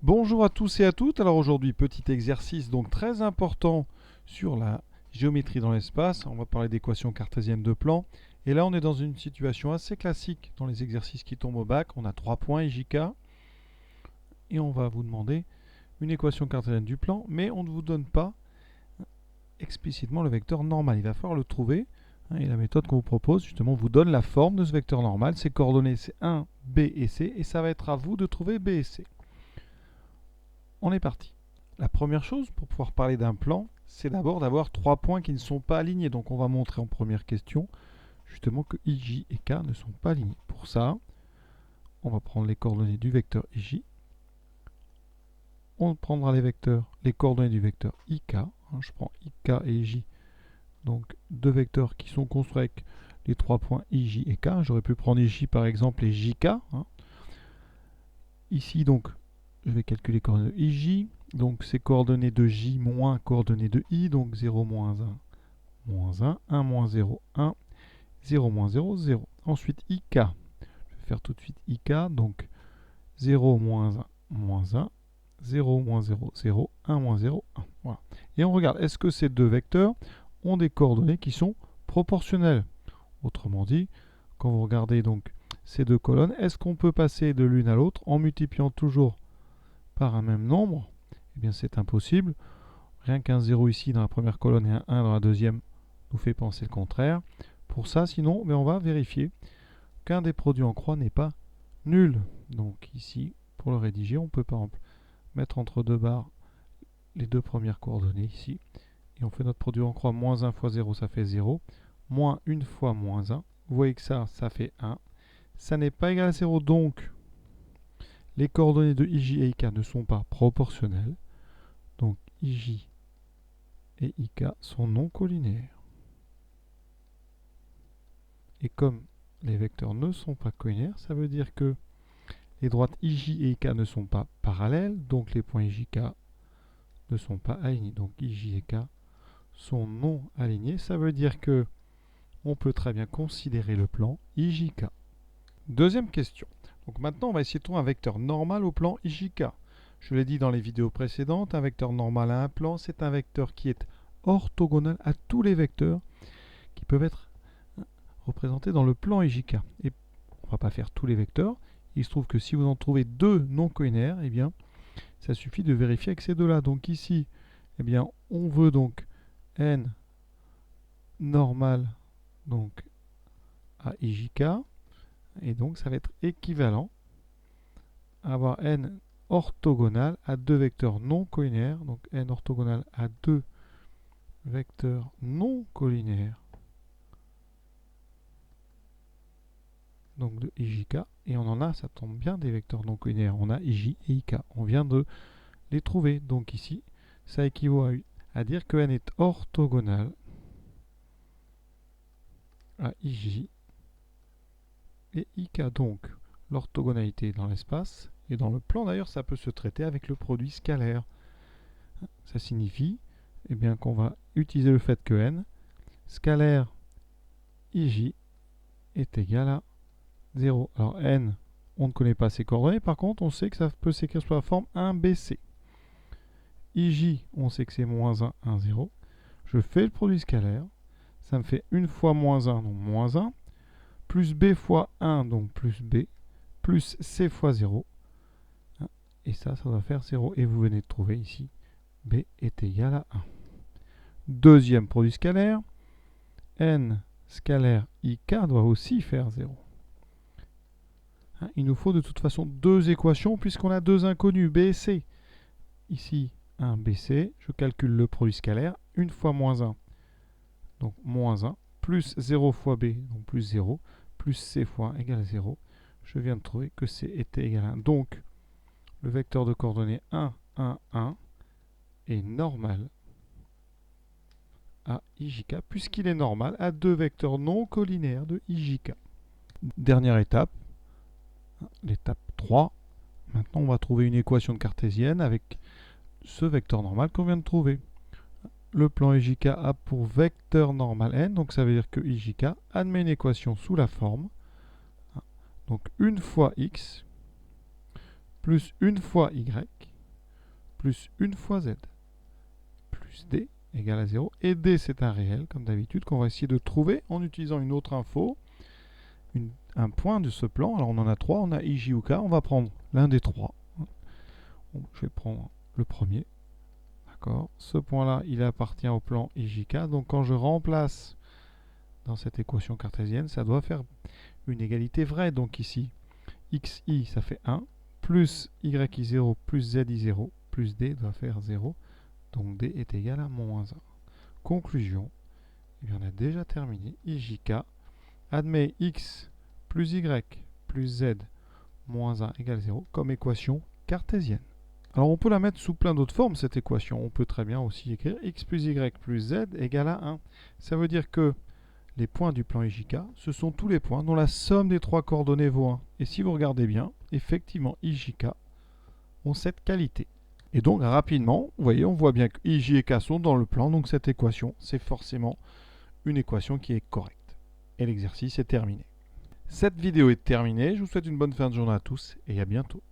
Bonjour à tous et à toutes. Alors aujourd'hui, petit exercice donc très important sur la géométrie dans l'espace. On va parler d'équations cartésiennes de plan. Et là, on est dans une situation assez classique dans les exercices qui tombent au bac. On a 3 points IJK et on va vous demander une équation cartésienne du plan, mais on ne vous donne pas explicitement le vecteur normal. Il va falloir le trouver. Et la méthode qu'on vous propose, justement, vous donne la forme de ce vecteur normal. Ses coordonnées, c'est 1, B et C. Et ça va être à vous de trouver B et C. On est parti. La première chose pour pouvoir parler d'un plan, c'est d'abord d'avoir 3 points qui ne sont pas alignés. Donc on va montrer en première question justement que IJ et K ne sont pas alignés. Pour ça, on va prendre les coordonnées du vecteur IJ. On prendra les coordonnées du vecteur IK. Je prends IK et IJ. Donc deux vecteurs qui sont construits avec les 3 points IJ et K. J'aurais pu prendre IJ par exemple et JK. Ici donc, je vais calculer les coordonnées de IJ. Donc c'est coordonnées de J moins coordonnées de I. Donc 0, moins 1, moins 1, 1, moins 0, 1, 0, moins 0, 0. Ensuite IK. Je vais faire tout de suite IK. Donc 0, moins 1, moins 1, 0, moins 0, 0, 1, moins 0, 1. Voilà. Et on regarde, est-ce que ces deux vecteurs ont des coordonnées qui sont proportionnelles? Autrement dit, quand vous regardez donc ces deux colonnes, est-ce qu'on peut passer de l'une à l'autre en multipliant toujours par un même nombre? Eh bien c'est impossible. Rien qu'un 0 ici dans la première colonne et un 1 dans la deuxième nous fait penser le contraire. Pour ça, sinon, on va vérifier qu'un des produits en croix n'est pas nul. Donc ici, pour le rédiger, on peut par exemple mettre entre deux barres les deux premières coordonnées ici. Et on fait notre produit en croix, moins 1 fois 0, ça fait 0. Moins 1 fois moins 1. Vous voyez que ça fait 1. Ça n'est pas égal à 0, donc les coordonnées de IJ et IK ne sont pas proportionnelles. Donc IJ et IK sont non collinaires. Et comme les vecteurs ne sont pas collinaires, ça veut dire que les droites IJ et IK ne sont pas parallèles, donc les points IJK ne sont pas alignés. Donc IJ et K sont non alignés. Ça veut dire que on peut très bien considérer le plan IJK. Deuxième question. Donc maintenant, on va essayer de trouver un vecteur normal au plan IJK. Je l'ai dit dans les vidéos précédentes, un vecteur normal à un plan, c'est un vecteur qui est orthogonal à tous les vecteurs qui peuvent être représentés dans le plan IJK. Et on ne va pas faire tous les vecteurs. Il se trouve que si vous en trouvez deux non collinaires, eh bien, ça suffit de vérifier avec ces deux-là. Donc ici, eh bien, on veut donc n normal donc à IJK. Et donc, ça va être équivalent à avoir n orthogonal à deux vecteurs non collinaires. Donc n orthogonal à deux vecteurs non collinaires. Donc de IJK. Et on en a, ça tombe bien, des vecteurs non collinaires. On a IJ et IK. On vient de les trouver. Donc ici, ça équivaut à dire que n est orthogonal à IJ et IK. Donc, l'orthogonalité dans l'espace, et dans le plan d'ailleurs, ça peut se traiter avec le produit scalaire. Ça signifie eh bien, qu'on va utiliser le fait que n, scalaire IJ, est égal à 0. Alors n, on ne connaît pas ses coordonnées, par contre, on sait que ça peut s'écrire sous la forme 1BC. IJ, on sait que c'est moins 1, 1, 0. Je fais le produit scalaire, ça me fait 1 fois moins 1, donc moins 1, plus B fois 1, donc plus B, plus C fois 0. Et ça doit faire 0. Et vous venez de trouver ici, B est égal à 1. Deuxième produit scalaire, n scalaire IK doit aussi faire 0. Il nous faut de toute façon deux équations puisqu'on a deux inconnus, B et C. Ici, 1 BC, je calcule le produit scalaire, 1 fois moins 1, donc moins 1, plus 0 fois B, donc plus 0, plus C fois 1 égale 0. Je viens de trouver que C était égal à 1. Donc, le vecteur de coordonnées 1, 1, 1 est normal à IJK, puisqu'il est normal à deux vecteurs non collinaires de IJK. Dernière étape, l'étape 3. Maintenant, on va trouver une équation de cartésienne avec ce vecteur normal qu'on vient de trouver. Le plan IJK a pour vecteur normal n, donc ça veut dire que IJK admet une équation sous la forme, donc 1 fois x plus 1 fois y plus 1 fois z plus d égale à 0. Et d, c'est un réel, comme d'habitude, qu'on va essayer de trouver en utilisant une autre info, un point de ce plan. Alors, on en a 3, on a i, j ou k. On va prendre l'un des 3. Je vais prendre le premier. D'accord. Ce point-là, il appartient au plan i, j, k. Donc, quand je remplace dans cette équation cartésienne, ça doit faire une égalité vraie. Donc, ici, xi, ça fait 1, plus yi0 plus zi0 plus d doit faire 0. Donc d est égal à moins 1. Conclusion, eh bien, on a déjà terminé. IJK admet x plus y plus z moins 1 égale 0 comme équation cartésienne. Alors on peut la mettre sous plein d'autres formes, cette équation. On peut très bien aussi écrire x plus y plus z égale à 1. Ça veut dire que les points du plan IJK, ce sont tous les points dont la somme des 3 coordonnées vaut 1. Et si vous regardez bien, effectivement, IJK ont cette qualité. Et donc, rapidement, vous voyez, on voit bien que i, j et k sont dans le plan. Donc, cette équation, c'est forcément une équation qui est correcte. Et l'exercice est terminé. Cette vidéo est terminée. Je vous souhaite une bonne fin de journée à tous et à bientôt.